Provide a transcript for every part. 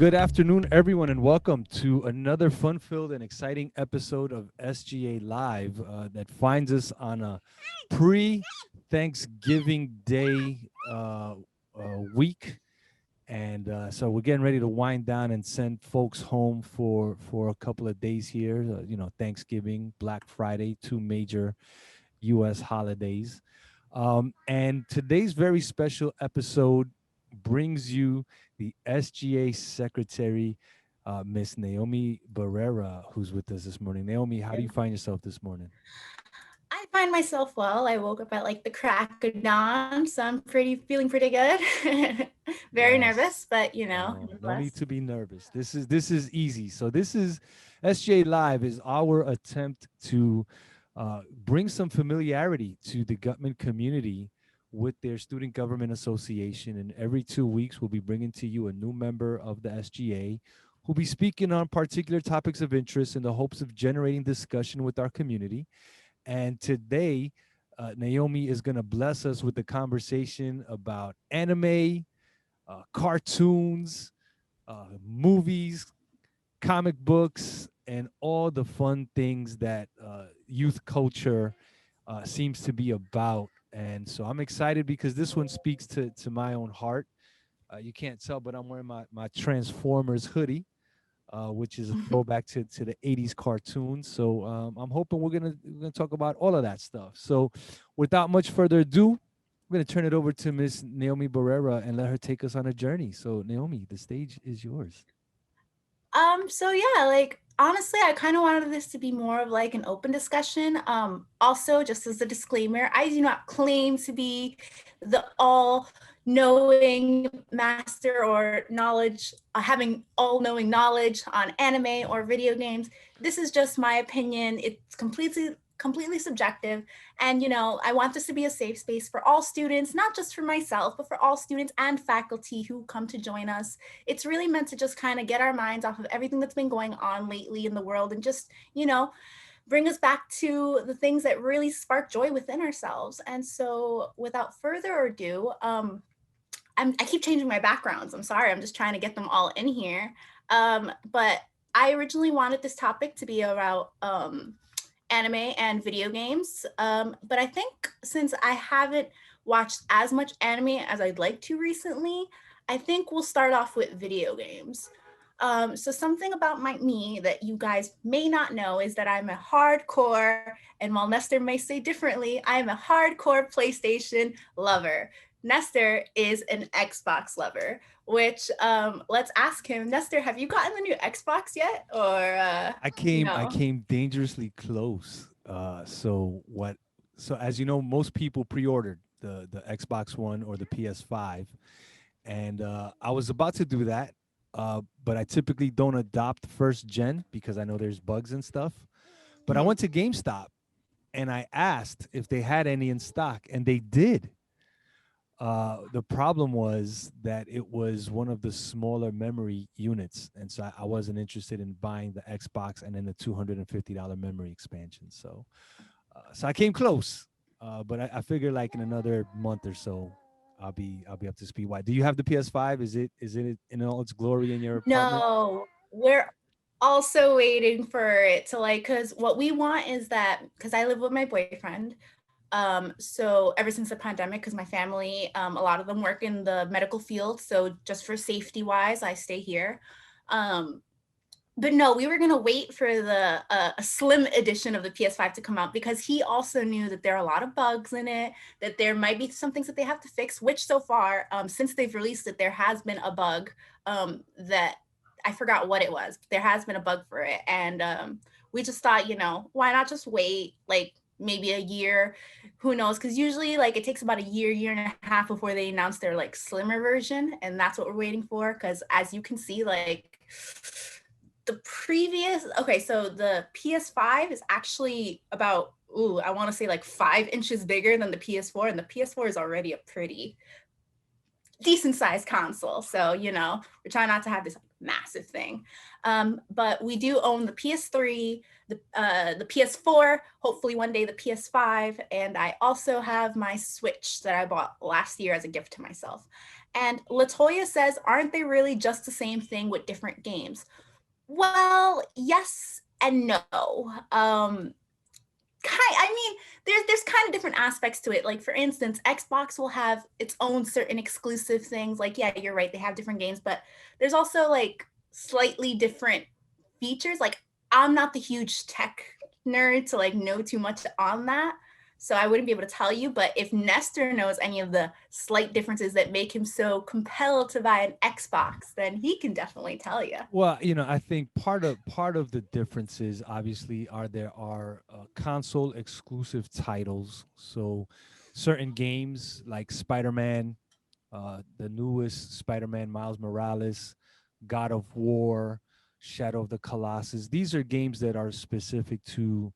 Good afternoon, everyone, and welcome to another fun-filled and exciting episode of SGA Live that finds us on a pre-Thanksgiving Day week, and so we're getting ready to wind down and send folks home for a couple of days here. Thanksgiving, Black Friday, two major U.S. holidays, and today's very special episode brings you the SGA Secretary, Miss Naomi Barrera, who's with us this morning. Naomi, how do you find yourself this morning? I find myself well. I woke up at like the crack of dawn, so I'm feeling pretty good. Very nervous, Yes. but No nonetheless. need to be nervous. This is easy. So this is SGA Live is our attempt to bring some familiarity to the government community with their Student Government Association. And every 2 weeks, we'll be bringing to you a new member of the SGA who'll be speaking on particular topics of interest in the hopes of generating discussion with our community. And today, Naomi is going to bless us with the conversation about anime, cartoons, movies, comic books, and all the fun things that youth culture seems to be about. And so I'm excited because this one speaks to my own heart. You can't tell, but I'm wearing my Transformers hoodie, which is a throwback to the 80s cartoons. So I'm hoping we're gonna talk about all of that stuff. So without much further ado, I'm gonna turn it over to Miss Naomi Barrera and let her take us on a journey. So Naomi, the stage is yours. So yeah, like honestly, I kind of wanted this to be more of like an open discussion. Also, just as a disclaimer, I do not claim to be the all knowing master or knowledge, having all knowing knowledge on anime or video games. This is just my opinion. It's completely subjective, and I want this to be a safe space for all students, not just for myself, but for all students and faculty who come to join us. It's really meant to just kind of get our minds off of everything that's been going on lately in the world and just, bring us back to the things that really spark joy within ourselves. And so, without further ado, I keep changing my backgrounds. I'm sorry. I'm just trying to get them all in here. But I originally wanted this topic to be about anime and video games. But I think since I haven't watched as much anime as I'd like to recently, I think we'll start off with video games. So something about me that you guys may not know is that I'm a hardcore, and while Nestor may say differently, I'm a hardcore PlayStation lover. Nestor is an Xbox lover, which let's ask him. Nestor, have you gotten the new Xbox yet, or I no? came dangerously close. So as you know, most people pre-ordered the Xbox One or the PS5, and I was about to do that, but I typically don't adopt first gen because I know there's bugs and stuff. But I Mhm. went to GameStop and I asked if they had any in stock, and they did. The problem was that it was one of the smaller memory units, and so I wasn't interested in buying the Xbox and then the $250 memory expansion. So I came close, but I figure like in another month or so, I'll be up to speed. Why? Do you have the PS5? Is it in all its glory in your apartment? No, we're also waiting for it to like, because what we want is that, because I live with my boyfriend. So ever since the pandemic, because my family, a lot of them work in the medical field. So just for safety wise, I stay here. Um, but no, we were gonna wait for the a slim edition of the PS5 to come out because he also knew that there are a lot of bugs in it, that there might be some things that they have to fix. Which so far, since they've released it, there has been a bug that I forgot what it was. But there has been a bug for it, and we just thought, why not just wait like maybe a year? Who knows? Because usually, like, it takes about a year and a half before they announce their like slimmer version, and that's what we're waiting for. Because as you can see, like the previous okay, so the PS5 is actually about, I want to say like 5 inches bigger than the PS4, and the PS4 is already a pretty decent sized console. So we're trying not to have this massive thing. But we do own the PS3, the PS4, hopefully one day the PS5, and I also have my Switch that I bought last year as a gift to myself. And Latoya says, aren't they really just the same thing with different games? Well, yes and no. I mean, there's kind of different aspects to it. Like for instance, Xbox will have its own certain exclusive things. Like, yeah, you're right, they have different games, but there's also like slightly different features. Like, I'm not the huge tech nerd to like know too much on that. So I wouldn't be able to tell you, but if Nestor knows any of the slight differences that make him so compelled to buy an Xbox, then he can definitely tell you. Well, I think part of the differences obviously are there are console exclusive titles. So certain games like Spider-Man, the newest Spider-Man, Miles Morales, God of War, Shadow of the Colossus. These are games that are specific to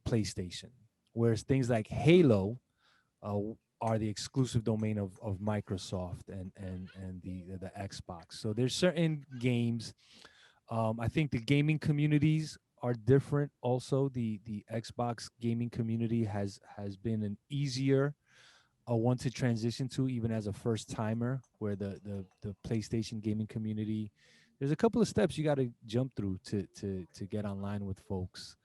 PlayStation, whereas things like Halo are the exclusive domain of Microsoft and the Xbox. So there's certain games. I think the gaming communities are different. Also, the Xbox gaming community has been an easier one to transition to, even as a first timer, where the PlayStation gaming community, there's a couple of steps you got to jump through to get online with folks.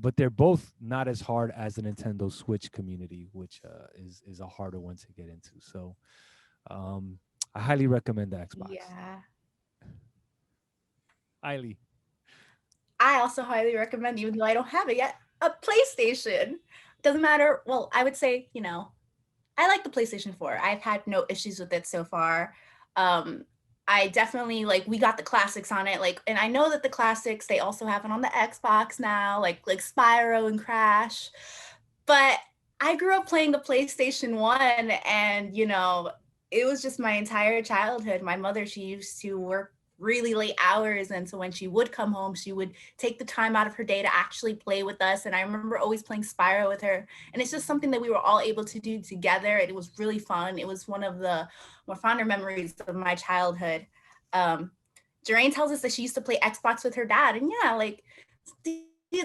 But they're both not as hard as the Nintendo Switch community, which is a harder one to get into. So um, I highly recommend the Xbox. Yeah. Highly. I also highly recommend, even though I don't have it yet, a PlayStation. Doesn't matter. Well, I would say, I like the PlayStation 4. I've had no issues with it so far. Um, I definitely like we got the classics on it. Like, and I know that the classics they also have it on the Xbox now, like Spyro and Crash. But I grew up playing the PlayStation 1 and it was just my entire childhood. My mother, she used to work really late hours, and so when she would come home, she would take the time out of her day to actually play with us. And I remember always playing Spyro with her, and it's just something that we were all able to do together. It was really fun. It was one of the more fonder memories of my childhood. um Jeraine tells us that she used to play Xbox with her dad, and yeah, like,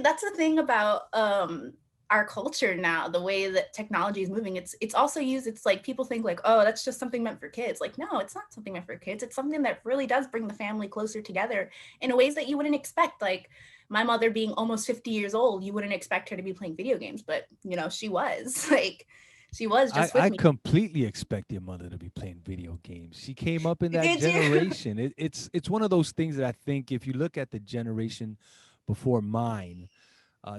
that's the thing about our culture now, the way that technology is moving. It's also used, it's like people think like, oh, that's just something meant for kids. Like, no, it's not something meant for kids. It's something that really does bring the family closer together in ways that you wouldn't expect. Like my mother being almost 50 years old, you wouldn't expect her to be playing video games, but she was like, she was just with I me. completely expect your mother to be playing video games. She came up in that Did you? generation. It's one of those things that I think if you look at the generation before mine,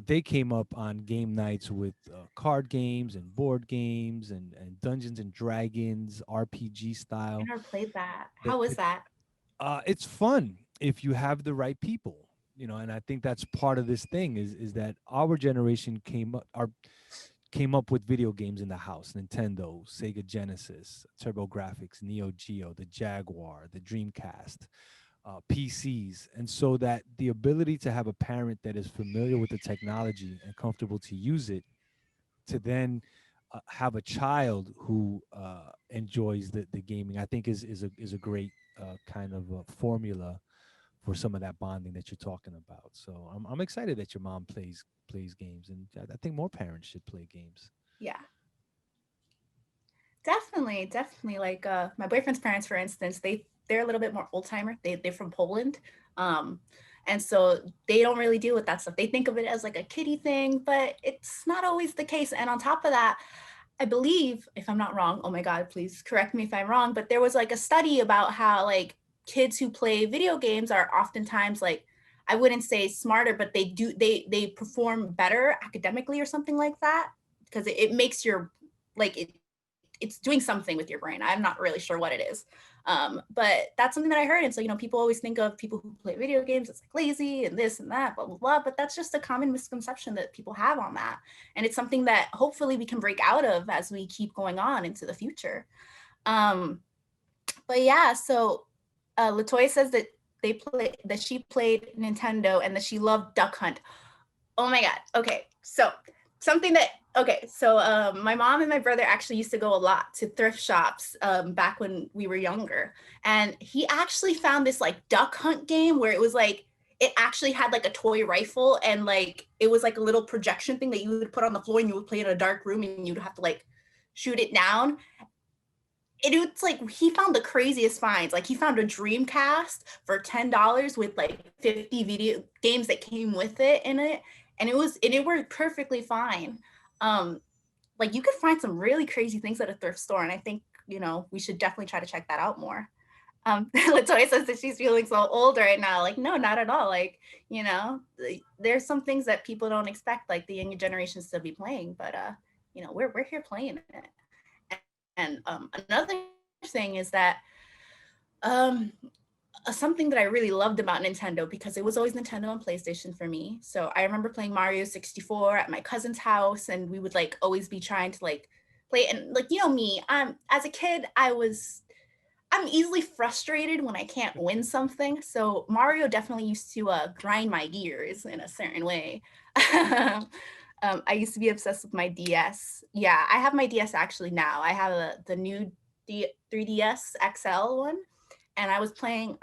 they came up on game nights with card games and board games and Dungeons and Dragons RPG I style. never played that. The, How was the, that? it's fun if you have the right people, and I think that's part of this thing is that our generation came up with video games in the house: Nintendo, Sega Genesis, TurboGrafx, Neo Geo, the Jaguar, the Dreamcast, PCs. And so that the ability to have a parent that is familiar with the technology and comfortable to use it, to then have a child who enjoys the gaming, I think is a great kind of formula for some of that bonding that you're talking about. So I'm excited that your mom plays games, and I think more parents should play games. Yeah. Definitely, definitely. Like my boyfriend's parents, for instance, they're a little bit more old timer. They're from Poland. Um, and so they don't really deal with that stuff. They think of it as like a kiddie thing, but it's not always the case. And on top of that, I believe, if I'm not wrong, oh my God, please correct me if I'm wrong, but there was like a study about how like kids who play video games are oftentimes like, I wouldn't say smarter, but they perform better academically or something like that, because it makes your like it's doing something with your brain. I'm not really sure what it is. But that's something that I heard. And so, people always think of people who play video games as like lazy and this and that, blah, blah, blah. But that's just a common misconception that people have on that. And it's something that hopefully we can break out of as we keep going on into the future. But yeah, so Latoya says that she played Nintendo and that she loved Duck Hunt. Oh my God. Okay. So something that Okay, so my mom and my brother actually used to go a lot to thrift shops back when we were younger, and he actually found this like duck hunt game where it was like it actually had like a toy rifle, and like it was like a little projection thing that you would put on the floor and you would play in a dark room and you'd have to like shoot it down. It's like he found the craziest finds. Like he found a Dreamcast for $10 with like 50 video games that came with it in it, and it worked perfectly fine. Um, like you could find some really crazy things at a thrift store, and I think we should definitely try to check that out more. Latoya says that she's feeling so old right now. Like, no, not at all. Like, there's some things that people don't expect, like the younger generations to be playing, but we're here playing it. And another thing is that um, something that I really loved about Nintendo, because it was always Nintendo and PlayStation for me. So I remember playing Mario 64 at my cousin's house, and we would like always be trying to like play. And like me, as a kid, I'm easily frustrated when I can't win something. So Mario definitely used to grind my gears in a certain way. I used to be obsessed with my DS. Yeah, I have my DS actually now. I have the new 3DS XL one, and I was playing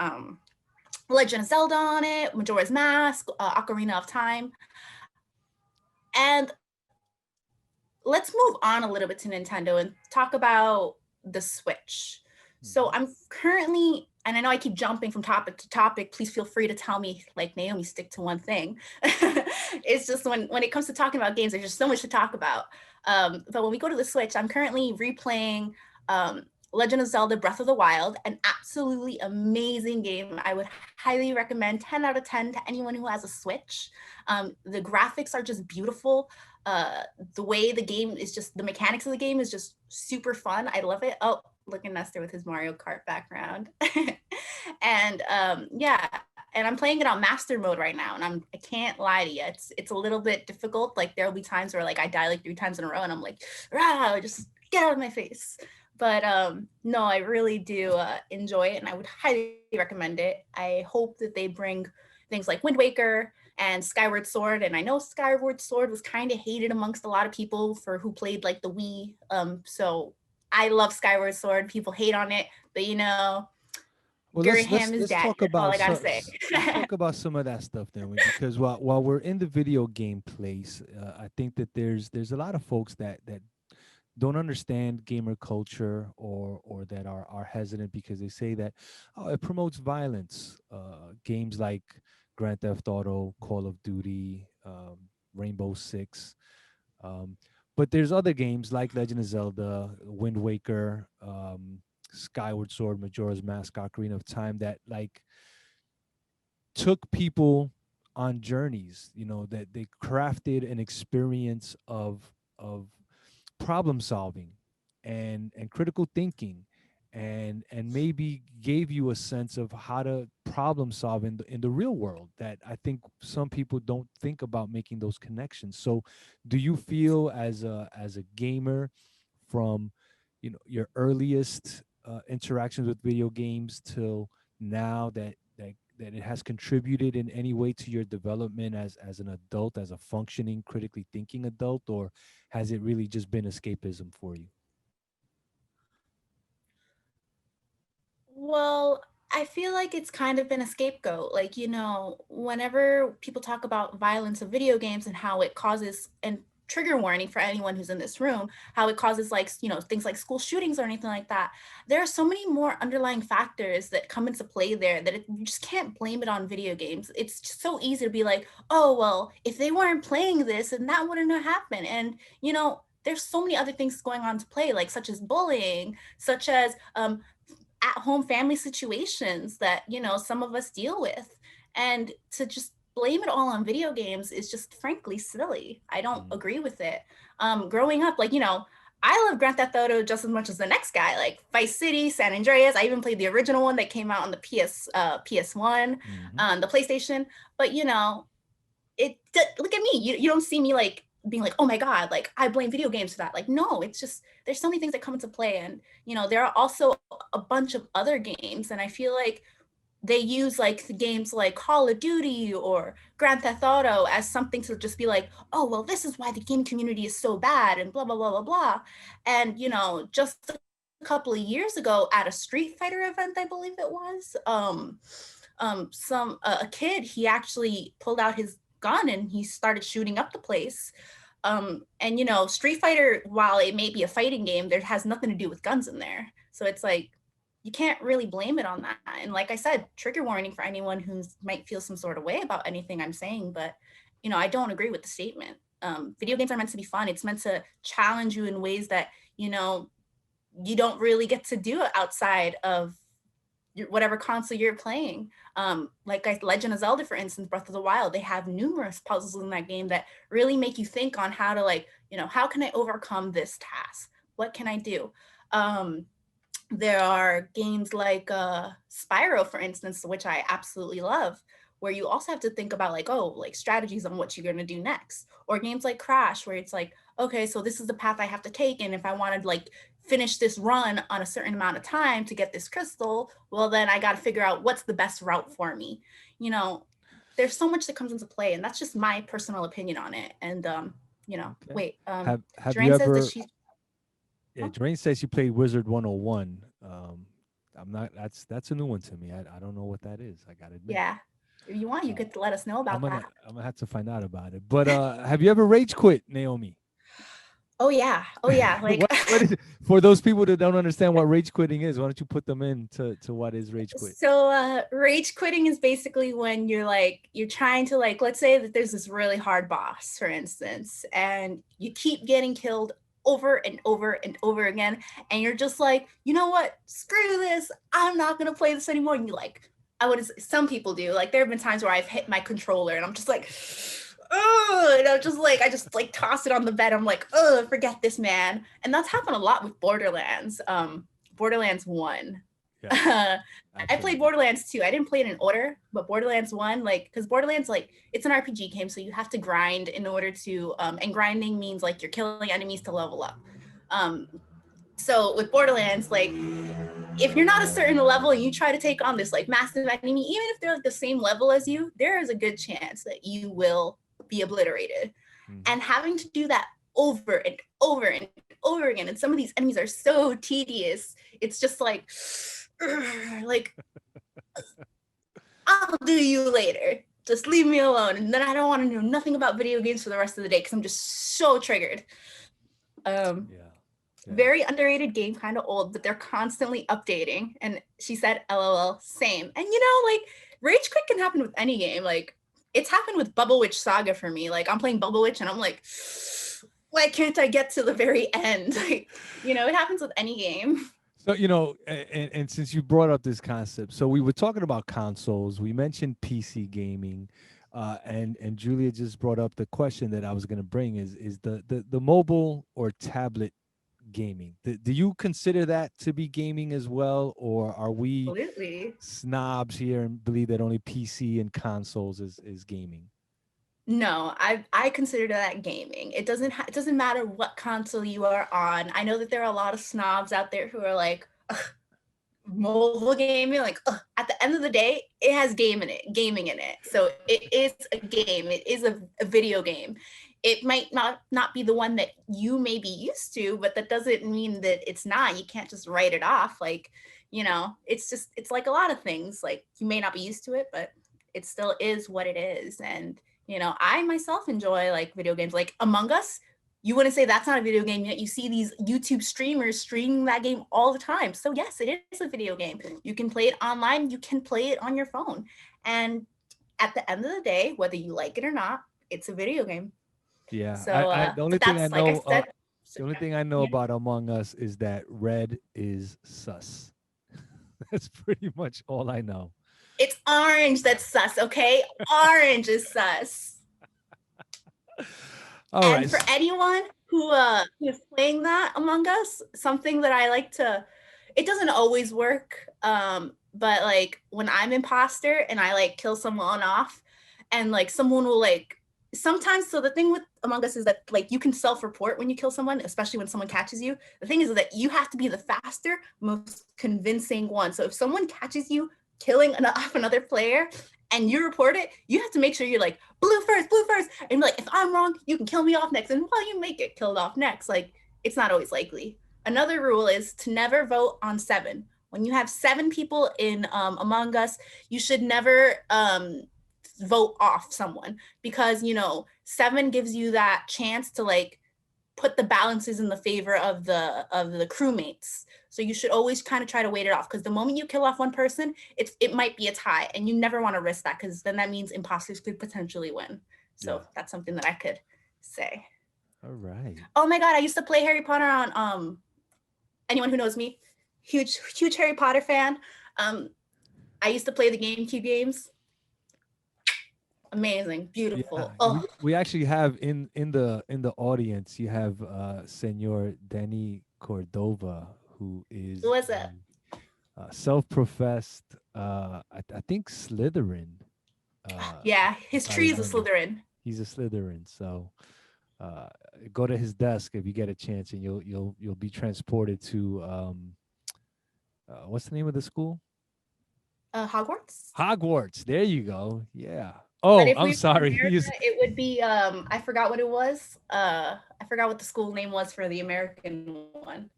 Legend of Zelda on it, Majora's Mask, Ocarina of Time, and let's move on a little bit to Nintendo and talk about the Switch. So Mhm. I'm currently, and I know I keep jumping from topic to topic. Please feel free to tell me, like Naomi, stick to one thing. It's just when it comes to talking about games, there's just so much to talk about. But when we go to the Switch, I'm currently replaying um, Legend of Zelda: Breath of the Wild, an absolutely amazing game. I would highly recommend 10 out of 10 to anyone who has a Switch. The graphics are just beautiful. The way the game is just the mechanics of the game is just super fun. I love it. Oh, look at Nestor with his Mario Kart background. And yeah, and I'm playing it on master mode right now, and I can't lie to you, it's a little bit difficult. Like there'll be times where like I die like 3 times in a row, and I'm like, rah, just get out of my face. But no, I really do enjoy it, and I would highly recommend it. I hope that they bring things like Wind Waker and Skyward Sword. And I know Skyward Sword was kind of hated amongst a lot of people for who played like the Wii. So I love Skyward Sword. People hate on it, but Well, Gary Ham is let's daddy. talk That's all about I gotta say. let's talk about some of that stuff then, because while we're in the video game place, I think that there's a lot of folks that don't understand gamer culture, or that are hesitant because they say that, oh, it promotes violence. Games like Grand Theft Auto, Call of Duty, Rainbow Six. Um, but there's other games like Legend of Zelda, Wind Waker, Skyward Sword, Majora's Mask, Ocarina of Time, that like took people on journeys. That they crafted an experience of problem solving and critical thinking, and maybe gave you a sense of how to problem solve in the real world, that I think some people don't think about making those connections. So do you feel as a gamer, from your earliest interactions with video games till now, that it has contributed in any way to your development as an adult, as a functioning, critically thinking adult, or has it really just been escapism for you? Well, I feel like it's kind of been a scapegoat. Like, whenever people talk about violence of video games and how it causes, and trigger warning for anyone who's in this room, how it causes like, things like school shootings or anything like that. There are so many more underlying factors that come into play there that you just can't blame it on video games. It's just so easy to be like, oh, well, if they weren't playing this, then that wouldn't have happened. And, there's so many other things going on to play, like such as bullying, such as at home family situations that some of us deal with, and to just blame it all on video games is just frankly silly. I don't Mm. agree with it. Growing up, like I love Grand Theft Auto just as much as the next guy, like Vice City, San Andreas. I even played the original one that came out on the PS1, Hmm. the PlayStation. But look at me. You don't see me like being like, oh my god, like I blame video games for that. Like, no, it's just there's so many things that come into play, and there are also a bunch of other games, and I feel like they use like the games like Call of Duty or Grand Theft Auto as something to just be like, oh, well, this is why the game community is so bad and blah, blah, blah, blah, blah. And, just a couple of years ago at a Street Fighter event, I believe it was, a kid, he actually pulled out his gun and he started shooting up the place. And Street Fighter, while it may be a fighting game, there has nothing to do with guns in there. So it's like, you can't really blame it on that. And like I said, trigger warning for anyone who might feel some sort of way about anything I'm saying, but I don't agree with the statement. Video games are meant to be fun. It's meant to challenge you in ways that, you don't really get to do it outside of whatever console you're playing. Like Legend of Zelda, for instance, Breath of the Wild, they have numerous puzzles in that game that really make you think on how to how can I overcome this task? What can I do? There are games like Spyro, for instance, which I absolutely love, where you also have to think about strategies on what you're going to do next. Or games like Crash, where it's like, okay, so this is the path I have to take, and if I want to finish this run on a certain amount of time to get this crystal, well, then I got to figure out what's the best route for me. There's so much that comes into play, and that's just my personal opinion on it. And Okay. wait, Have you Drain says that ever? she's Yeah, oh, Drain says you played Wizard 101. I'm not. That's a new one to me. I don't know what that is. I gotta admit. yeah. If you want, you Uh, could let us know I'm about gonna that. I'm gonna have to find out about it. But have you ever rage quit, Naomi? Oh yeah. Oh yeah. What is it? For those people that don't understand what rage quitting is? Why don't you put them in to what is rage quit? So rage quitting is basically when you're trying to let's say that there's this really hard boss, for instance, and you keep getting killed over and over and over again, and you're just like, you know what, screw this, I'm not gonna play this anymore. And you some people do, there have been times where I've hit my controller and I'm just like, oh, and I just toss it on the bed. I'm like, oh, forget this, man. And that's happened a lot with Borderlands. Borderlands 1. Yeah, I played absolutely. Borderlands 2. I didn't play it in order, but Borderlands 1, because Borderlands, it's an RPG game, so you have to grind in order to, and grinding means you're killing enemies to level up. So with Borderlands, if you're not a certain level and you try to take on this massive enemy, even if they're the same level as you, there is a good chance that you will be obliterated. Mhm. And having to do that over and over and over again, and some of these enemies are so tedious, it's just like I'll do you later, just leave me alone. And then I don't want to know nothing about video games for the rest of the day because I'm just so triggered. Yeah, yeah. Very underrated game, kind of old, but they're constantly updating. And she said, LOL, same. And rage quit can happen with any game. It's happened with Bubble Witch Saga for me. I'm playing Bubble Witch and I'm like, why can't I get to the very end? It happens with any game. So and since you brought up this concept, so we were talking about consoles. We mentioned PC gaming, and Julia just brought up the question that I was going to bring is the mobile or tablet gaming. Do you consider that to be gaming as well, or are we Absolutely. snobs here and believe that only PC and consoles is gaming? No, I consider that gaming. It doesn't matter what console you are on. I know that there are a lot of snobs out there who are like, mobile gaming, at the end of the day, it has gaming in it. So it is a game. It is a video game. It might not be the one that you may be used to, but that doesn't mean that it's not. You can't just write it off. It's like a lot of things. You may not be used to it, but it still is what it is. And I myself enjoy video games like Among Us. You wouldn't say that's not a video game, yet you see these YouTube streamers streaming that game all the time. So yes, it is a video game. You can play it online, you can play it on your phone. And at the end of the day, whether you like it or not, it's a video game. Yeah, So I the only but thing I that's like I know said, the only thing I know yeah, about Among Us is that red is sus. That's pretty much all I know. it's orange that's sus, okay? Orange is sus. All right. And for anyone who is playing that Among Us, something that I like to, it doesn't always work, but when I'm imposter and I kill someone off, and someone will sometimes. So the thing with Among Us is that you can self-report when you kill someone, especially when someone catches you. The thing is that you have to be the faster, most convincing one. So if someone catches you killing off another player and you report it, you have to make sure you're like blue first, and like if I'm wrong, you can kill me off next, and while you may get killed off next, like it's not always likely. Another rule is to never vote on 7. When you have 7 people in Among Us, you should never vote off someone, because 7 gives you that chance to like put the balances in the favor of the crewmates. So you should always kind of try to wait it off, because the moment you kill off one person, it might be a tie, and you never want to risk that, because then that means imposters could potentially win. So Yeah. that's something that I could say. All right. Oh my god, I used to play Harry Potter on anyone who knows me, huge Harry Potter fan. I used to play the GameCube games. Amazing, Yeah, beautiful. we Oh, we actually have in the audience, you have Senor Danny Cordova, who who is was it? self-professed, I think Slytherin. Yeah, If his I tree is a remember, Slytherin. he's a Slytherin. So uh, go to his desk if you get a chance, and you'll be transported to what's the name of the school? Hogwarts. Hogwarts. There you go. Yeah. But Oh, if I'm we were in sorry. America, it would be I forgot what it was. I forgot what the school name was for the American one.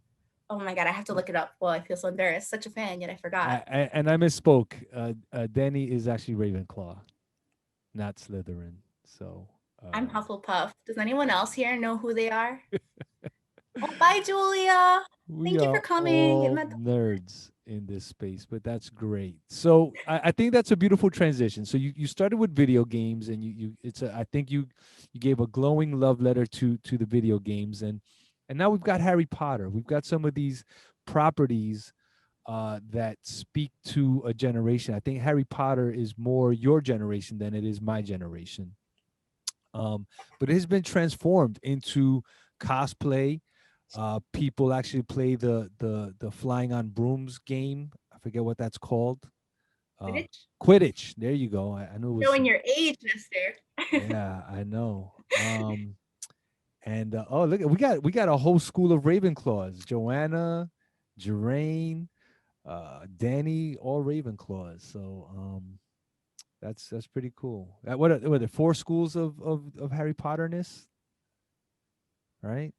Oh my god, I have to look it up. Well, I feel so embarrassed. Such a fan, yet I forgot. And I misspoke. Danny is actually Ravenclaw, not Slytherin. So I'm uh, Hufflepuff. Does anyone else here know who they are? Oh, bye, Julia. we Thank you for are coming. It all meant nerds in this space, but that's great. So I think that's a beautiful transition. So you started with video games, and I think you gave a glowing love letter to the video games, and now we've got Harry Potter. We've got some of these properties that speak to a generation. I think Harry Potter is more your generation than it is my generation. But it has been transformed into cosplay. People actually play the flying on brooms game. I forget what that's called. Uh, Quidditch. Quidditch. There you go. I knew it was. Showing your age, mister. Yeah, I know. And oh, look, we got a whole school of Ravenclaws. Joanna, Jeraine, Danny, all Ravenclaws. So that's pretty cool. What are there 4 schools of Harry Potterness, right?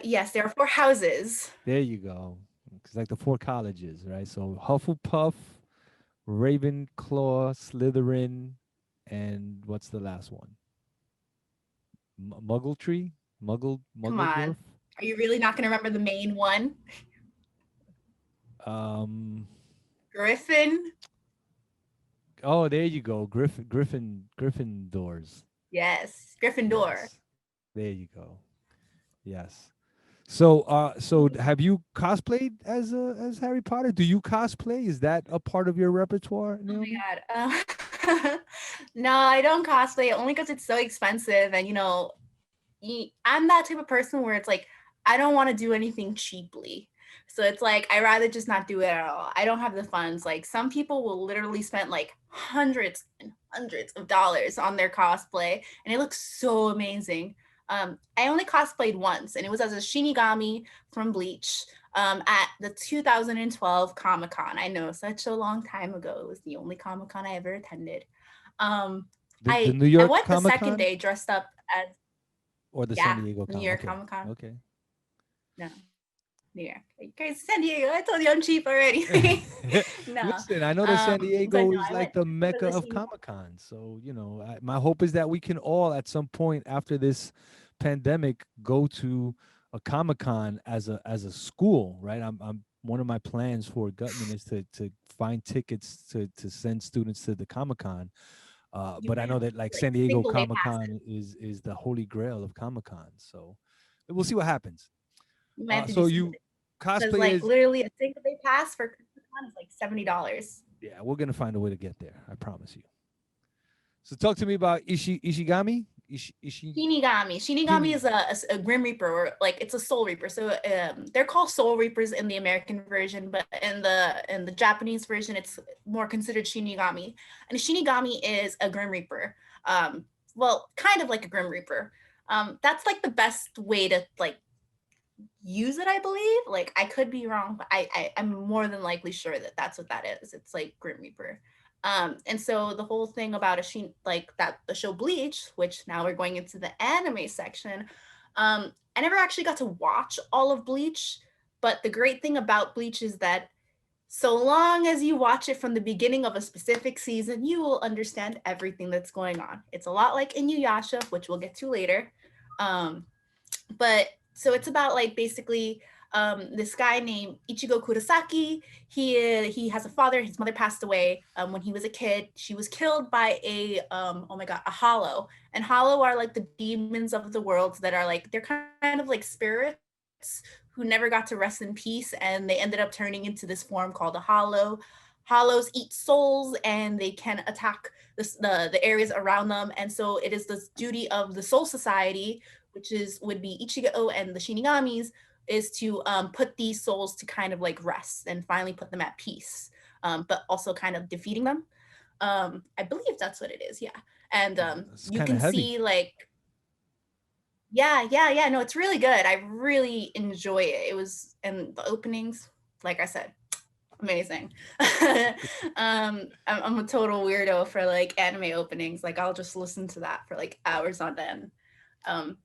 Yes, there are 4 houses. There you go. It's like the 4 colleges, right? So Hufflepuff, Ravenclaw, Slytherin, and what's the last one? Muggletree, Come on. Muggledorf. Are you really not going to remember the main one? Um. Griffin. Oh, there you go. Gryffindors. Yes, Gryffindor. Yes. There you go. Yes. So have you cosplayed as Harry Potter? Do you cosplay? Is that a part of your repertoire, Oh Naomi? my god. No, I don't cosplay only because it's so expensive, and I'm that type of person where it's like I don't want to do anything cheaply. So it's like I rather just not do it at all. I don't have the funds. Like some people will literally spend like hundreds and hundreds of dollars on their cosplay, and it looks so amazing. I only cosplayed once, and it was as a Shinigami from Bleach at the 2012 Comic Con. I know, such a long time ago. It was the only Comic Con I ever attended. Um, The I New I York went the Comic second Con day dressed up as, or the San yeah, Diego New Comic? York Okay. Comic Con. Okay. No, New York. Are you crazy? San Diego. I told you I'm cheap already. No. Listen, I know that San But Diego no, is I like went the for mecca the of Shinigami. Comic Con. So, my hope is that we can all at some point after this pandemic go to a Comic Con as a school, right? I'm one of my plans for Gutman is to find tickets to send students to the Comic Con. You But I might know have that like like San Diego single day Comic passes. Con is the holy grail of Comic Con. So we'll see what happens. You might have to do So single you day because cosplay like as literally a single day pass for Comic Con is like $70. yeah, we're gonna find a way to get there. I promise you. So talk to me about Ishigami. Shinigami. Shinigami Shini. is a Grim Reaper, or like it's a Soul Reaper. So they're called Soul Reapers in the American version, but in the Japanese version, it's more considered Shinigami. And a Shinigami is a Grim Reaper. Well, kind of like a Grim Reaper. That's like the best way to like use it, I believe. Like I could be wrong, but I'm more than likely sure that that's what that is. It's like Grim Reaper. And so the whole thing about like that the show Bleach, which now we're going into the anime section. I never actually got to watch all of Bleach, but the great thing about Bleach is that so long as you watch it from the beginning of a specific season, you will understand everything that's going on. It's a lot like Inuyasha, which we'll get to later. Um, but so it's about like basically this guy named Ichigo Kurosaki. He has a father. His mother passed away when he was a kid. She was killed by a oh my god, a hollow. And hollow are like the demons of the world that are like they're kind of like spirits who never got to rest in peace, and they ended up turning into this form called a hollow. Hollows eat souls, and they can attack the areas around them. And so it is the duty of the Soul Society, which is would be Ichigo and the Shinigamis, is to put these souls to kind of like rest and finally put them at peace, but also kind of defeating them. I believe that's what it is. Yeah, and It's you kind of can heavy. see like yeah. No, it's really good. I really enjoy it. It was and the openings, like I said, amazing. I'm a total weirdo for like anime openings. Like I'll just listen to that for like hours on end. Um,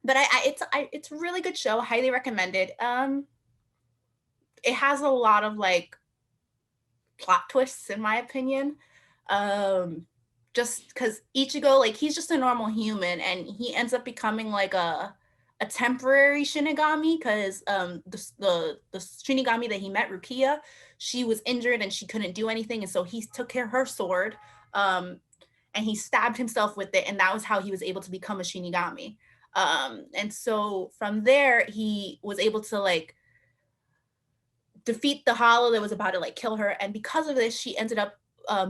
but it's a really good show. Highly recommended. It has a lot of like plot twists in my opinion. Um, just because Ichigo, like he's just a normal human, and he ends up becoming like a temporary Shinigami because the Shinigami that he met, Rukia, she was injured and she couldn't do anything, and so he took her sword, um, and he stabbed himself with it, and that was how he was able to become a Shinigami. And so from there, he was able to like defeat the hollow that was about to like kill her, and because of this she ended up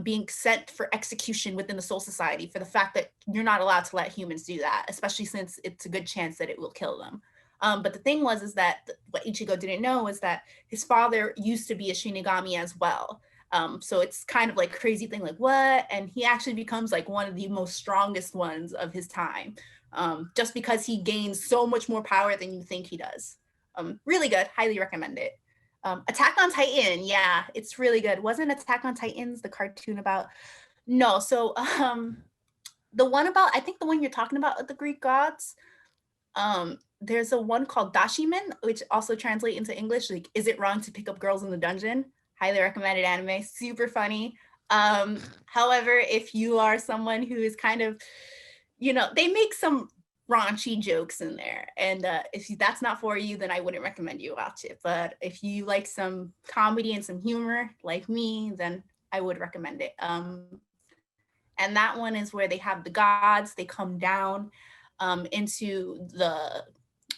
being sent for execution within the Soul Society for the fact that you're not allowed to let humans do that, especially since it's a good chance that it will kill them. But the thing was is that what Ichigo didn't know is that his father used to be a Shinigami as well. So it's kind of like crazy thing, like what? And he actually becomes like one of the most strongest ones of his time, just because he gains so much more power than you think he does. Really good, highly recommend it. Attack on Titan, yeah, it's really good. Wasn't Attack on Titans the cartoon about? No, so the one about I think the one you're talking about the Greek gods. There's a one called Dashiman, which also translate into English like "Is it wrong to pick up girls in the dungeon?" Highly recommended anime, super funny. However, if you are someone who is kind of, they make some raunchy jokes in there, and if that's not for you, then I wouldn't recommend you watch it. But if you like some comedy and some humor like me, then I would recommend it. And that one is where they have the gods, they come down into the,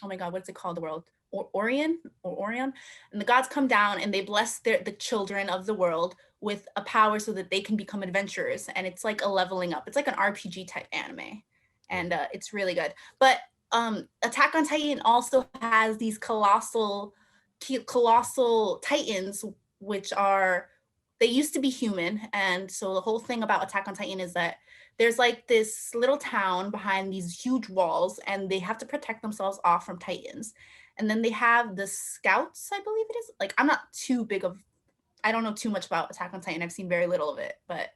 oh my god, what's it called, the world, Orion, and the gods come down and they bless the children of the world with a power so that they can become adventurers, and it's like a leveling up. It's like an RPG type anime, Yeah. and it's really good. But Attack on Titan also has these colossal titans, which are, they used to be human. And so the whole thing about Attack on Titan is that there's like this little town behind these huge walls, and they have to protect themselves off from titans. And then they have the scouts, I believe it is. Like I'm not too big of, I don't know too much about Attack on Titan. I've seen very little of it, but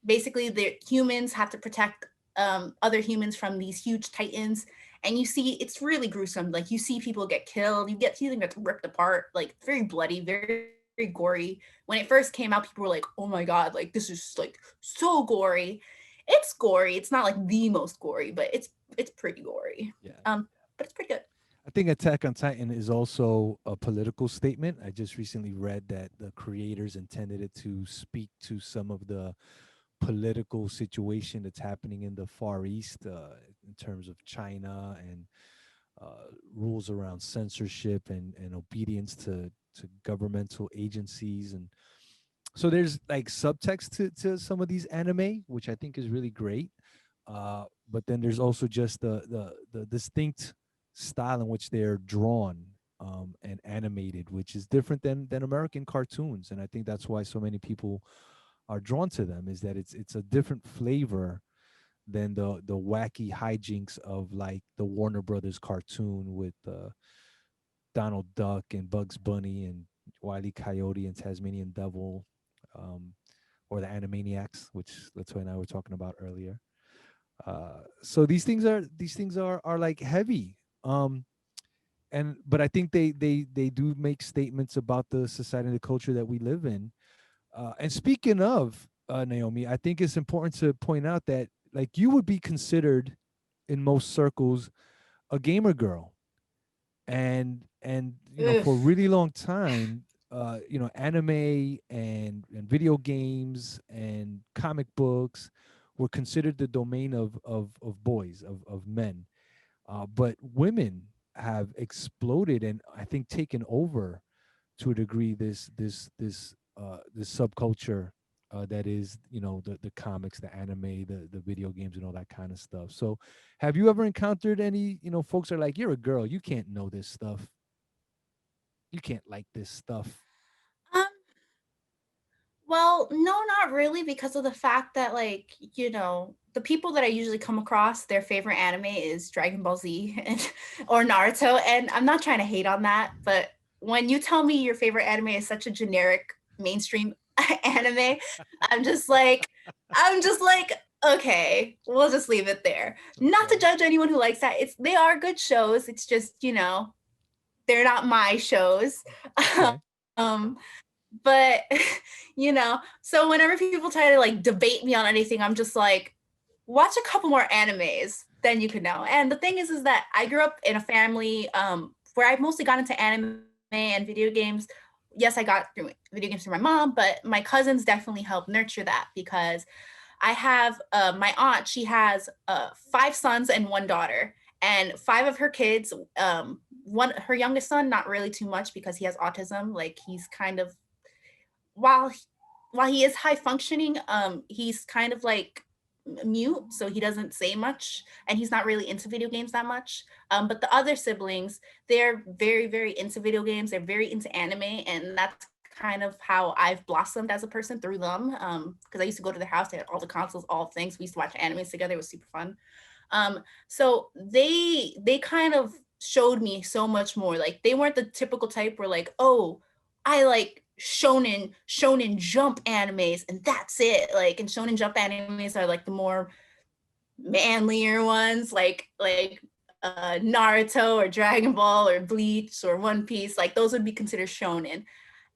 basically the humans have to protect other humans from these huge titans. And you see, it's really gruesome. Like you see people get killed, you see them get ripped apart, like very bloody, very gory. When it first came out, people were like, "Oh my god, like this is like so gory." It's gory. It's not like the most gory, but it's pretty gory. Yeah. But it's pretty good. I think Attack on Titan is also a political statement. I just recently read that the creators intended it to speak to some of the political situation that's happening in the Far East, in terms of China and rules around censorship and obedience to governmental agencies. And so there's like subtext to some of these anime, which I think is really great. But then there's also just the distinct style in which they're drawn, and animated, which is different than American cartoons. And I think that's why so many people are drawn to them, is that it's a different flavor than the wacky hijinks of like the Warner Brothers cartoon with Donald Duck and Bugs Bunny and Wile E. Coyote and Tasmanian Devil, um, or the Animaniacs, which Latoya and I were talking about earlier. So these things are like heavy. And but I think they do make statements about the society and the culture that we live in. And speaking of Naomi, I think it's important to point out that like you would be considered in most circles a gamer girl, and for a Oof. really long time, anime and video games and comic books were considered the domain of boys, of men. But women have exploded and I think taken over to a degree this subculture that is the comics, the anime, the video games, and all that kind of stuff. So have you ever encountered any folks that are like, you're a girl, you can't know this stuff, you can't like this stuff? Um, well, no, not really, because of the fact that, like, the people that I usually come across, their favorite anime is Dragon Ball Z and or Naruto, and I'm not trying to hate on that, but when you tell me your favorite anime is such a generic mainstream anime, I'm just like, I'm just like, okay, we'll just leave it there. Not to Okay. judge anyone who likes that. They are good shows. It's just, they're not my shows. Okay. Um, but so whenever people try to like debate me on anything, I'm just like, watch a couple more animes, then you could know. And the thing is that I grew up in a family where I mostly got into anime and video games. Yes, I got through video games through my mom, but my cousins definitely helped nurture that because I have my aunt. She has 5 sons and 1 daughter, and 5 of her kids. One, her youngest son, not really too much because he has autism. Like he's kind of while he, while he is high functioning, he's kind of like mute, so he doesn't say much, and he's not really into video games that much. But the other siblings, they're very, very into video games. They're very into anime, and that's kind of how I've blossomed as a person through them. Because I used to go to their house, they had all the consoles, all things. We used to watch animes together. It was super fun. So they kind of showed me so much more. Like they weren't the typical type where like, oh, I like shonen jump animes and that's it. Like and shonen jump animes are like the more manlier ones, like Naruto or Dragon Ball or Bleach or One Piece. Like those would be considered shonen.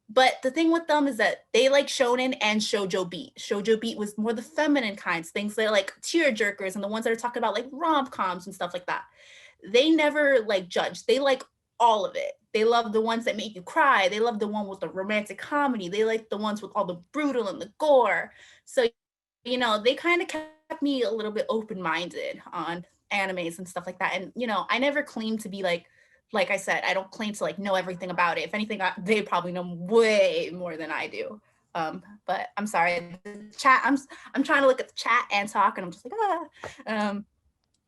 But the thing with them is that they like shonen and shoujo beat. Shoujo beat was more the feminine kinds, things that like tear jerkers and the ones that are talking about like rom coms and stuff like that. They never like judge. They like all of it. They love the ones that make you cry. They love the one with the romantic comedy. They like the ones with all the brutal and the gore. So, they kind of kept me a little bit open minded on animes and stuff like that. And, I never claimed to be like I said, I don't claim to like know everything about it. If anything, they probably know way more than I do. But I'm sorry, the chat. I'm trying to look at the chat and talk, and I'm just like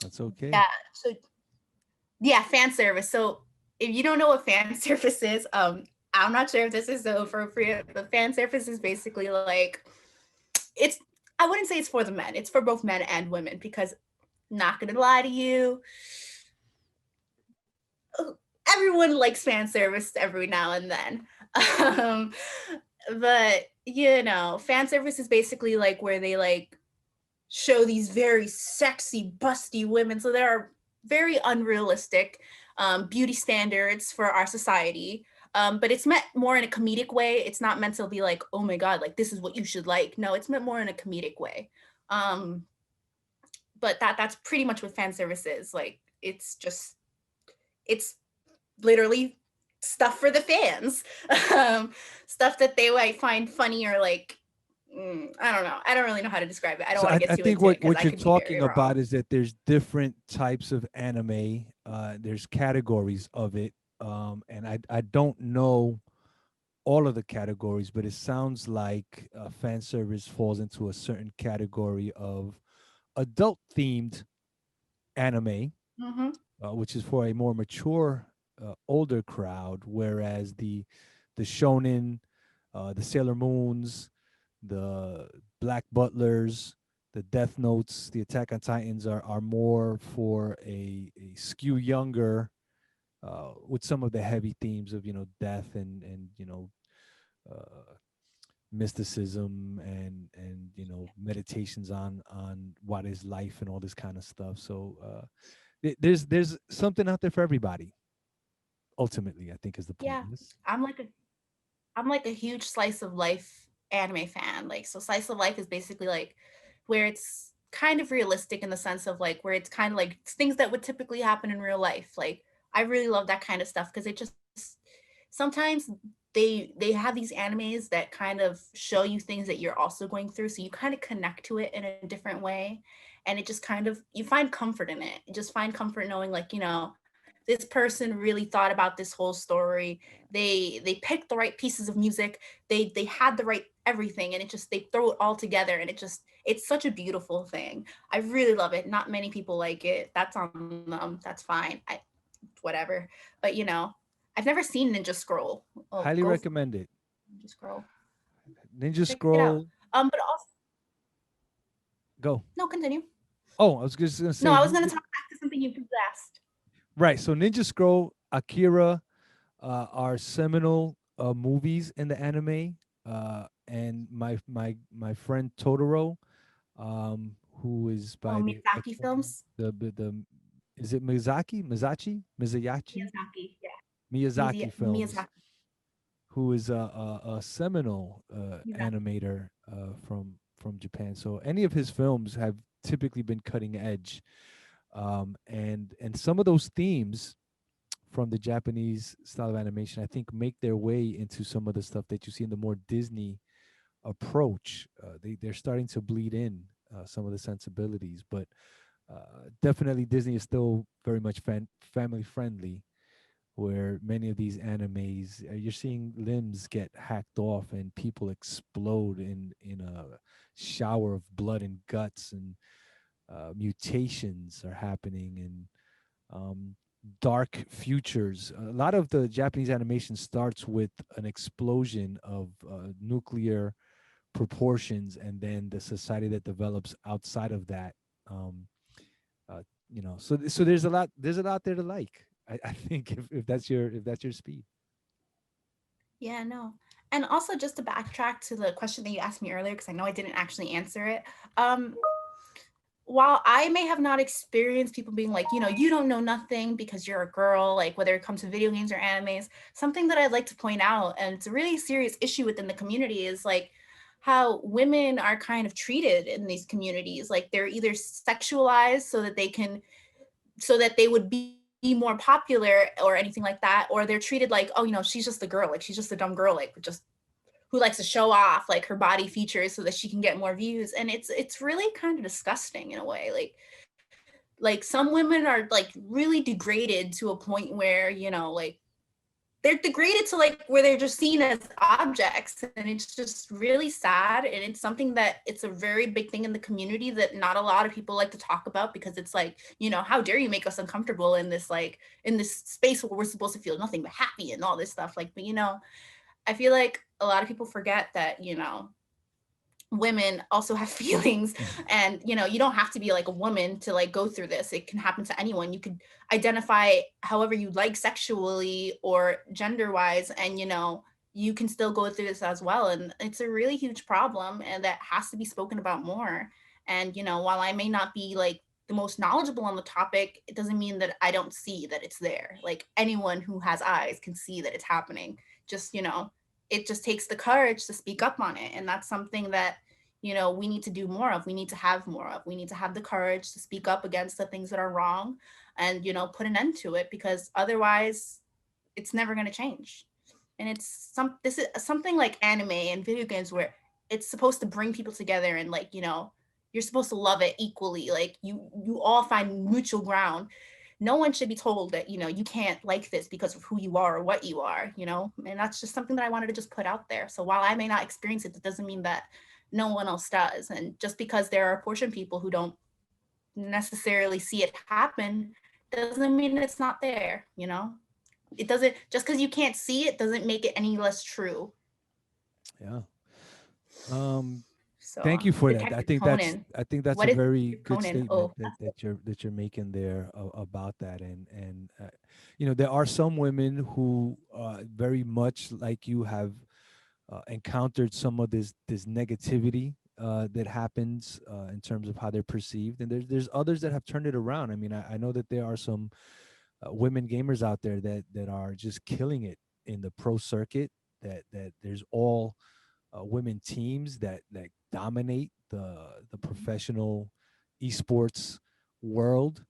That's okay. yeah. So yeah, fan service. So if you don't know what fan service is, I'm not sure if this is so appropriate. But fan service is basically like it's. I wouldn't say it's for the men. It's for both men and women because not gonna lie to you, everyone likes fan service every now and then. Um, but fan service is basically like where they like show these very sexy, busty women. So there are very unrealistic beauty standards for our society. But it's meant more in a comedic way. It's not meant to be like, oh my God, like this is what you should like. No, it's meant more in a comedic way. Um, but that's pretty much what fan service is. Like it's literally stuff for the fans, um, stuff that they might find funny or like I don't know. I don't really know how to describe it. I don't So want to I get too think into it because what I you're could be very talking about wrong. is that there's different types of anime. There's categories of it, and I don't know all of the categories, but it sounds like fan service falls into a certain category of adult themed anime, Hmm. which is for a more mature, older crowd, whereas the shonen, the Sailor Moons, the Black Butlers, the Death Notes, the Attack on Titans are more for a skew younger with some of the heavy themes of death and uh, mysticism and meditations on what is life and all this kind of stuff. So there's something out there for everybody. Ultimately, I think is the point. Yeah. Yes. I'm like a I'm like a huge slice of life anime fan. Like, so slice of life is basically like where it's kind of realistic in the sense of like where it's kind of like things that would typically happen in real life. Like, I really love that kind of stuff because it just sometimes they have these animes that kind of show you things that you're also going through, so you kind of connect to it in a different way, and it just kind of you find comfort in it. You just find comfort knowing, like, this person really thought about this whole story. They picked the right pieces of music. They had the right everything, and it just they throw it all together, and it's such a beautiful thing. I really love it. Not many people like it. That's on them. That's fine. Whatever. But I've never seen Ninja Scroll. Oh, Highly go recommend it. Ninja Scroll. Ninja Check it out. Scroll. But also Go. no, continue. Oh, I was just gonna No, say I was gonna Ninja. talk back to something you asked. Right. So Ninja Scroll, Akira, are seminal movies in the anime. And my friend Totoro, who is Oh, by the Miyazaki excellent films. the is it Miyazachi Miyazaki, yeah. Miyazaki films, Miyazaki. who is a seminal Miyazaki. animator from Japan. So any of his films have typically been cutting edge, and some of those themes from the Japanese style of animation, I think, make their way into some of the stuff that you see in the more Disney approach. They're starting to bleed in some of the sensibilities, but definitely Disney is still very much family friendly. Where many of these animes, you're seeing limbs get hacked off and people explode in a shower of blood and guts, and mutations are happening, and dark futures. A lot of the Japanese animation starts with an explosion of nuclear proportions, and then the society that develops outside of that. Um, so there's a lot there to like. I think if that's your speed. Yeah, no. And also, just to backtrack to the question that you asked me earlier, because I know I didn't actually answer it. Um, while I may have not experienced people being like, you don't know nothing because you're a girl, like whether it comes to video games or animes, something that I'd like to point out, and it's a really serious issue within the community, is like how women are kind of treated in these communities. Like, they're either sexualized so that they would be more popular or anything like that, or they're treated like, oh, she's just a girl, like she's just a dumb girl, like just who likes to show off like her body features so that she can get more views. And it's really kind of disgusting in a way. Like some women are like really degraded to a point where, like they're degraded to like where they're just seen as objects, and it's just really sad. And it's something that it's a very big thing in the community that not a lot of people like to talk about, because it's like, how dare you make us uncomfortable in this, like in this space where we're supposed to feel nothing but happy and all this stuff. Like, but I feel like a lot of people forget that, women also have feelings, and you don't have to be like a woman to like go through this. It can happen to anyone. You could identify however you like sexually or gender wise, and you can still go through this as well. And it's a really huge problem, and that has to be spoken about more. And while I may not be like the most knowledgeable on the topic, it doesn't mean that I don't see that it's there. Like, anyone who has eyes can see that it's happening. Just it just takes the courage to speak up on it. And that's something that, we need to do more of. We need to have more of. We need to have the courage to speak up against the things that are wrong, and, put an end to it, because otherwise it's never going to change. And this is something like anime and video games, where it's supposed to bring people together, and like, you're supposed to love it equally. Like, you all find mutual ground. No one should be told that, you can't like this because of who you are or what you are, and that's just something that I wanted to just put out there. So while I may not experience it, that doesn't mean that no one else does. And just because there are a portion of people who don't necessarily see it happen, doesn't mean it's not there. It doesn't, just because you can't see it doesn't make it any less true. Yeah. Um, Thank So you for that. Detective Conan. I think that's a What is very Detective good Conan? statement Oh, that's that you're making there about that. And you know, there are some women who very much like you have encountered some of this negativity that happens in terms of how they're perceived, and there's others that have turned it around. I mean, I know that there are some women gamers out there that are just killing it in the pro circuit. That there's all women teams that dominate the professional esports world.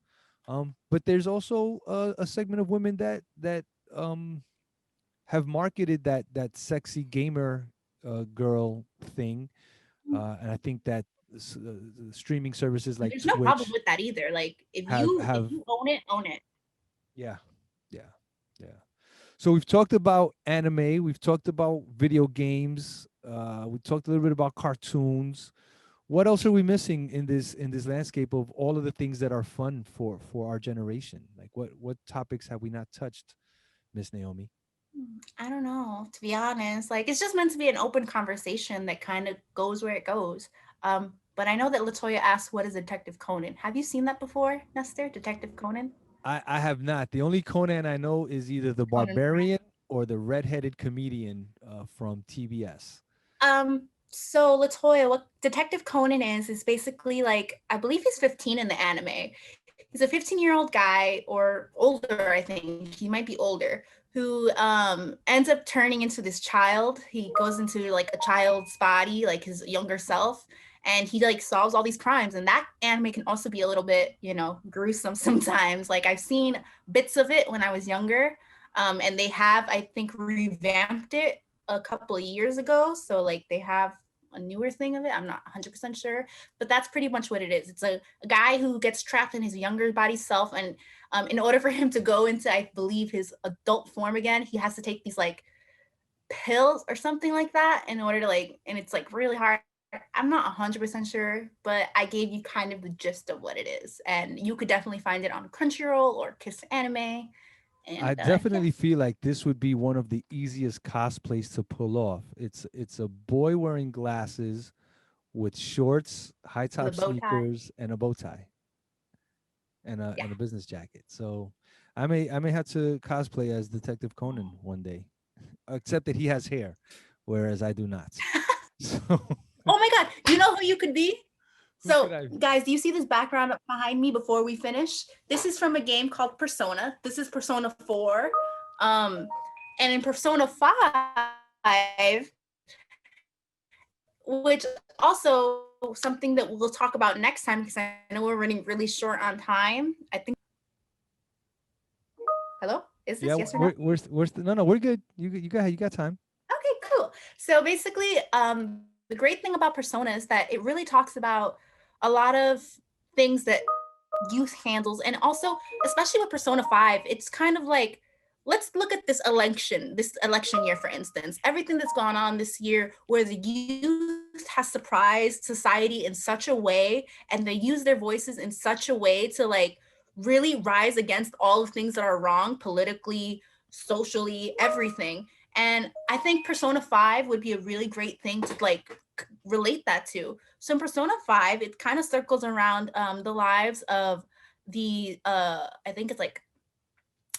But there's also a segment of women that um, have marketed that sexy gamer girl thing, and I think that streaming services and like there's no problem Twitch with that either. Like if have you own it, own it. yeah, yeah, yeah. So we've talked about anime, we've talked about video games, we talked a little bit about cartoons. What else are we missing in this landscape of all of the things that are fun for our generation? Like what topics have we not touched, Miss Naomi? I don't know, to be honest. Like it's just meant to be an open conversation that kind of goes where it goes. But I know that Latoya asked, "What is Detective Conan?" Have you seen that before, Nestor? Detective Conan? I have not. The only Conan I know is either the Conan O'Brien. Barbarian or the redheaded comedian from TBS. So Latoya, what Detective Conan is basically like I believe he's 15 in the anime. He's a 15-year-old guy or older, I think. He might be older, who ends up turning into this child. He goes into like a child's body, like his younger self, and he like solves all these crimes. And that anime can also be a little bit, gruesome sometimes. Like I've seen bits of it when I was younger. And they have, I think, revamped it a couple of years ago. So like they have a newer thing of it. I'm not 100% sure, but that's pretty much what it is. It's a guy who gets trapped in his younger body self, and in order for him to go into, I believe, his adult form again, he has to take these like pills or something like that in order to like, and it's like really hard. I'm not 100% sure, but I gave you kind of the gist of what it is, and you could definitely find it on Crunchyroll or Kiss Anime. I And yeah, definitely feel like this would be one of the easiest cosplays to pull off. It's a boy wearing glasses with shorts, high with a top bow tie. sneakers, and a bow tie Yeah. and a business jacket. So I may have to cosplay as Detective Conan one day, except that he has hair, whereas I do not. So Oh my God, you know who you could be? who could So, I be? guys, do you see this background up behind me before we finish? This is from a game called Persona. This is Persona 4. Um, and in Persona 5, which also something that we'll talk about next time because I know we're running really short on time. I think. Hello? Is Yeah, this yes or no? no, no, we're good. You got time. Okay, cool. So basically, the great thing about Persona is that it really talks about a lot of things that youth handles, and also, especially with Persona 5, it's kind of like, let's look at this election year, for instance. Everything that's gone on this year, where the youth has surprised society in such a way, and they use their voices in such a way to like really rise against all the things that are wrong politically, socially, everything. And I think Persona 5 would be a really great thing to like relate that to. So in Persona 5, it kind of circles around the lives of the I think it's like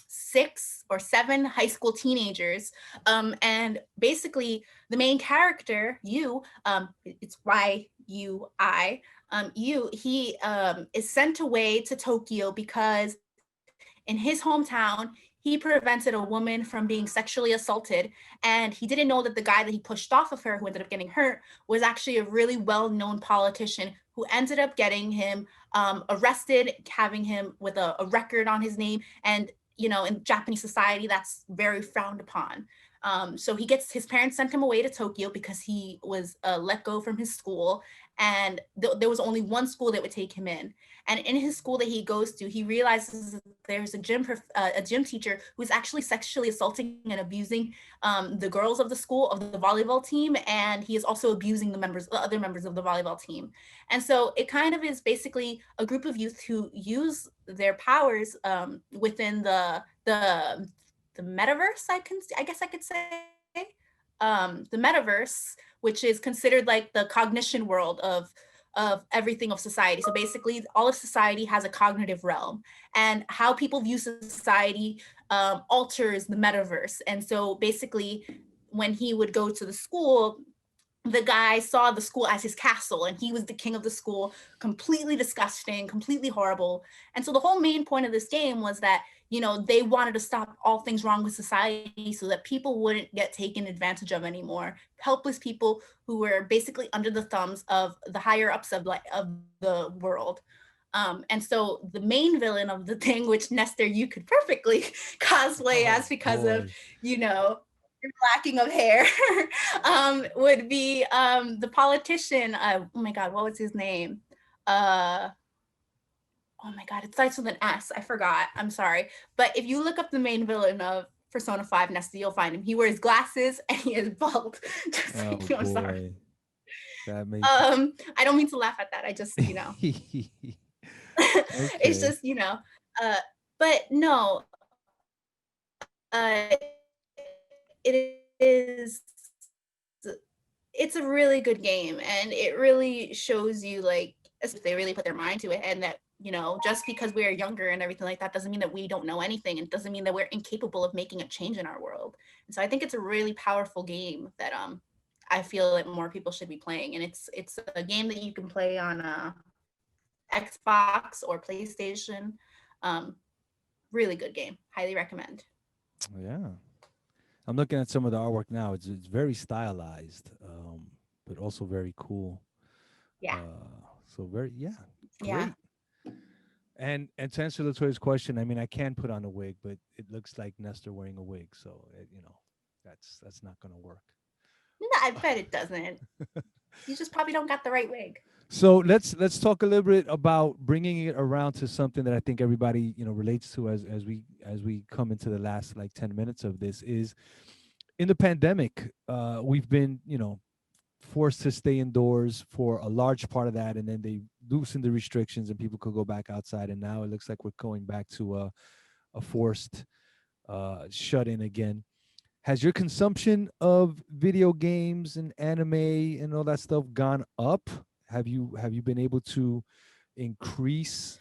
6 or 7 high school teenagers. And basically the main character, you, it's YUI, you, he is sent away to Tokyo because in his hometown, he prevented a woman from being sexually assaulted. And he didn't know that the guy that he pushed off of her, who ended up getting hurt, was actually a really well-known politician who ended up getting him arrested, having him with a record on his name. And in Japanese society, that's very frowned upon. So his parents sent him away to Tokyo because he was let go from his school, and there was only one school that would take him in. And in his school that he goes to, he realizes that there's a gym teacher who's actually sexually assaulting and abusing the girls of the school, of the volleyball team, and he is also abusing the other members of the volleyball team. And so it kind of is basically a group of youth who use their powers within the metaverse. I guess I could say. the metaverse, which is considered like the cognition world of everything of society. So basically, all of society has a cognitive realm, and how people view society alters the metaverse. And so basically, when he would go to the school, the guy saw the school as his castle and he was the king of the school, completely disgusting, completely horrible. And so the whole main point of this game was that, you know, they wanted to stop all things wrong with society so that people wouldn't get taken advantage of anymore. Helpless people who were basically under the thumbs of the higher ups of the world. And so the main villain of the thing, which Nestor, you could perfectly cosplay Oh as because of, boy. you know, lacking of hair, would be the politician. Oh my God, what was his name? Uh, oh my God, it starts with an S. I forgot. I'm sorry. But if you look up the main villain of Persona 5 Nestor, you'll find him. He wears glasses and he is bald. Just so you Oh know, I'm sorry. boy. That makes I don't mean to laugh at that. I just, you know, it's okay. just, you know, uh, but no, it is it's a really good game, and it really shows you, like, if they really put their mind to it, and that, you know, just because we're younger and everything like that doesn't mean that we don't know anything, and it doesn't mean that we're incapable of making a change in our world. And so I think it's a really powerful game that I feel that more people should be playing. And it's a game that you can play on Xbox or PlayStation. um Really good game, highly recommend. Yeah. I'm looking at some of the artwork now. It's very stylized, but also very cool. Yeah, So very yeah, yeah. great. And to answer Latoya's question, I mean, I can put on a wig, but it looks like Nestor wearing a wig, so that's not gonna work. No, I bet it doesn't. You just probably don't got the right wig. So let's talk a little bit about bringing it around to something that I think everybody relates to as we come into the last like 10 minutes of this is in the pandemic. We've been forced to stay indoors for a large part of that, and then they loosened the restrictions and people could go back outside, and now it looks like we're going back to a forced shut in again. Has your consumption of video games and anime and all that stuff gone up? Have you been able to increase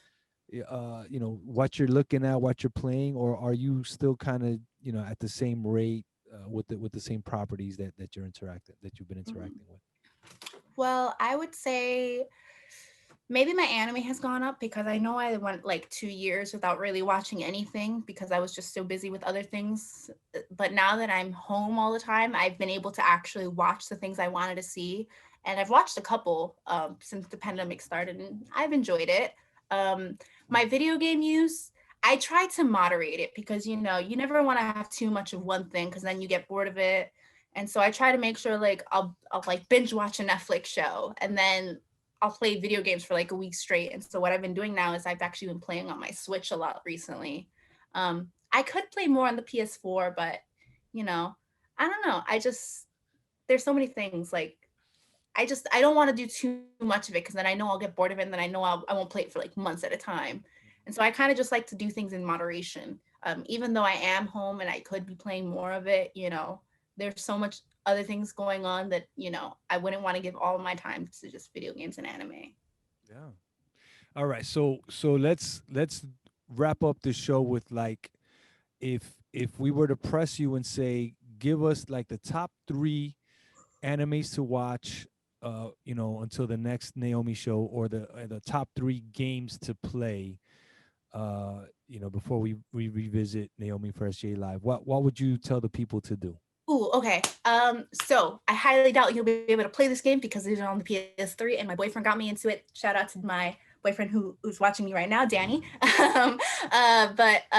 what you're looking at, what you're playing, or are you still kind of at the same rate with the same properties that you've been Mhm. interacting with? Well, I would say maybe my anime has gone up because I know I went like 2 years without really watching anything because I was just so busy with other things. But now that I'm home all the time, I've been able to actually watch the things I wanted to see. And I've watched a couple since the pandemic started, and I've enjoyed it. Um, my video game use, I try to moderate it because, you know, you never want to have too much of one thing because then you get bored of it. And so I try to make sure like I'll like binge watch a Netflix show and then I'll play video games for like a week straight. And so what I've been doing now is I've actually been playing on my Switch a lot recently. I could play more on the PS4, but you know, I don't know. There's so many things like I don't want to do too much of it because then I know I'll get bored of it and then I know I won't play it for like months at a time. And so I kind of just like to do things in moderation. Even though I am home and I could be playing more of it, you know, there's so much other things going on that, you know, I wouldn't want to give all of my time to just video games and anime. Yeah. All right. So let's wrap up the show with like if we were to press you and say give us like the top 3 animes to watch until the next Naomi show, or the top 3 games to play before we revisit Naomi for SGA Live, what would you tell the people to do? Ooh, okay. So I highly doubt you'll be able to play this game because it's on the PS3, and my boyfriend got me into it. Shout out to my boyfriend who's watching me right now, Danny. But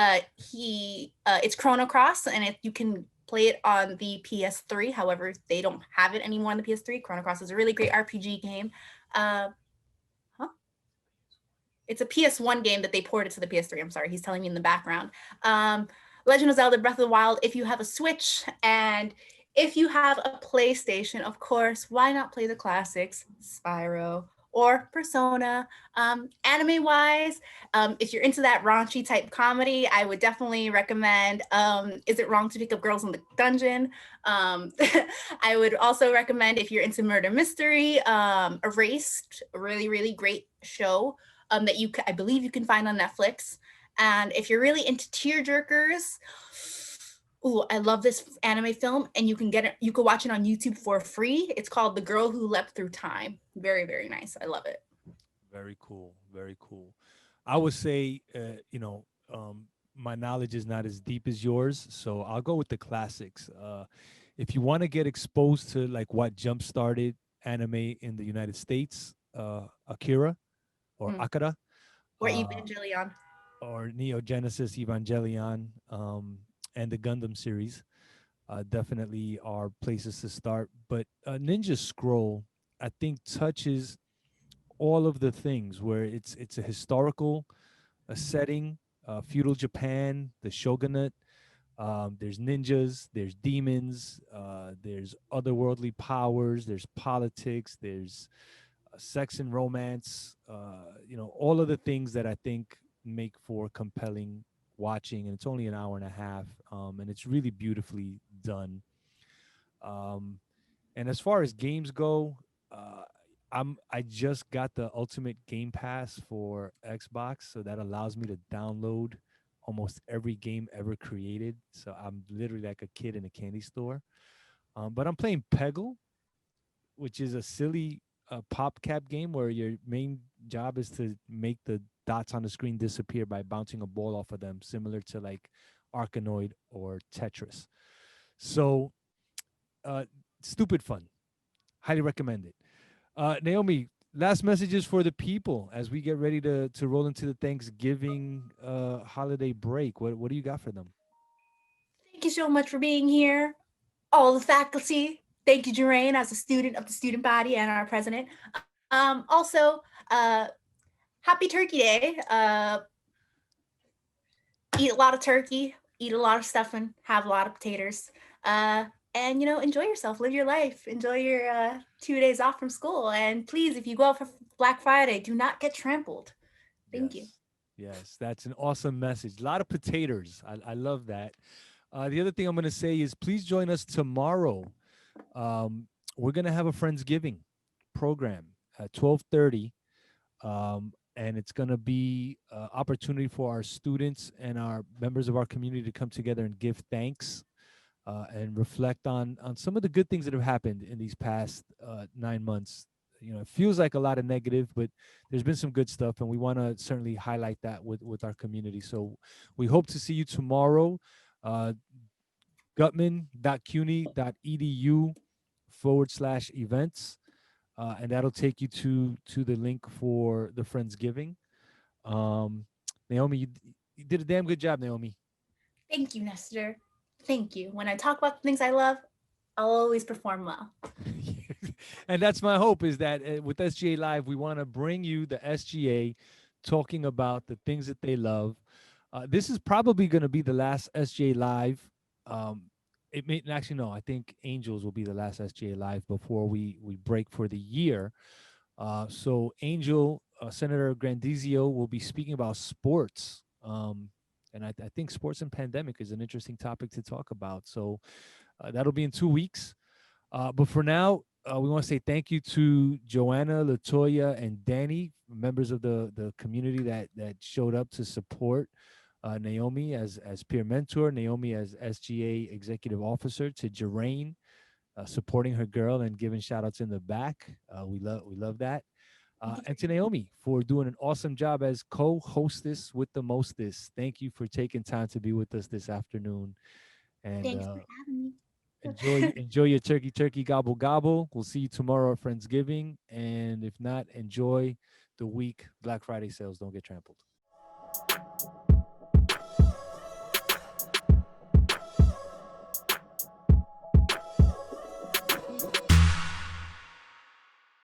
it's Chrono Cross, and you can play it on the PS3. However, they don't have it anymore on the PS3. Chrono Cross is a really great RPG game. Uh, huh? It's a PS1 game that they ported to the PS3. I'm sorry, he's telling me in the background. Um, Legend of Zelda Breath of the Wild, if you have a Switch and if you have a PlayStation, of course, why not play the classics, Spyro or Persona. Anime wise, if you're into that raunchy type comedy, I would definitely recommend Is It Wrong to Pick Up Girls in the Dungeon? Um, I would also recommend if you're into murder mystery, Erased, a really, really great show that I believe you can find on Netflix. And if you're really into tear jerkers, ooh, I love this anime film, and you can get it. You can watch it on YouTube for free. It's called The Girl Who Leapt Through Time. Very, very nice. I love it. Very cool. Very cool. I would say, my knowledge is not as deep as yours, so I'll go with the classics. If you want to get exposed to like what jump started anime in the United States, Akira or Mm. Akira, Or uh, Evangelion. or Neo Genesis Evangelion, and the Gundam series, definitely are places to start. But Ninja Scroll, I think, touches all of the things where it's a historical a setting, feudal Japan, the shogunate. There's ninjas, there's demons, there's otherworldly powers, there's politics, there's sex and romance. All of the things that I think make for compelling watching, and it's only an hour and a half, and it's really beautifully done. Um, and as far as games go, uh, I just got the Ultimate Game Pass for Xbox, so that allows me to download almost every game ever created. So I'm literally like a kid in a candy store. But I'm playing Peggle, which is a silly pop cap game where your main job is to make the dots on the screen disappear by bouncing a ball off of them, similar to like Arkanoid or Tetris. So, uh, stupid fun. Highly recommend it. Naomi, last messages for the people as we get ready to roll into the Thanksgiving holiday break. What do you got for them? Thank you so much for being here. All the faculty. Thank you, Jeraine, as a student of the student body and our president. Also, happy Turkey Day. Eat a lot of turkey, eat a lot of stuffing, have a lot of potatoes. And enjoy yourself, live your life, enjoy your 2 days off from school. And please, if you go out for Black Friday, do not get trampled. Thank you. Yes. Yes, that's an awesome message. A lot of potatoes. I love that. The other thing I'm going to say is please join us tomorrow. Um, we're going to have a Friendsgiving program at 12:30, and it's going to be an opportunity for our students and our members of our community to come together and give thanks and reflect on some of the good things that have happened in these past 9 months. It feels like a lot of negative, but there's been some good stuff, and we want to certainly highlight that with our community. So we hope to see you tomorrow. Uh, gutman.cuny.edu/events, and that'll take you to the link for the Friendsgiving. Um, Naomi, you did a damn good job, Naomi. Thank you, Nestor. Thank you. When I talk about the things I love, I'll always perform well. And that's my hope is that with SGA Live, we want to bring you the SGA talking about the things that they love. This is probably going to be the last SGA Live. Um, it may actually no, I think Angels will be the last SGA Live before we break for the year. So Angel Senator Grandizio will be speaking about sports. And I think sports and pandemic is an interesting topic to talk about. So that'll be in 2 weeks. But for now, we want to say thank you to Joanna, Latoya, and Danny, members of the community that showed up to support Naomi as peer mentor, Naomi as SGA executive officer, to Jeraine, supporting her girl and giving shout outs in the back. We love that. Thank you for And to having me. Naomi for doing an awesome job as co-hostess with the mostest. Thank you for taking time to be with us this afternoon. And Thanks for having me. enjoy your turkey gobble gobble. We'll see you tomorrow at Friendsgiving. And if not, enjoy the week. Black Friday sales. Don't get trampled.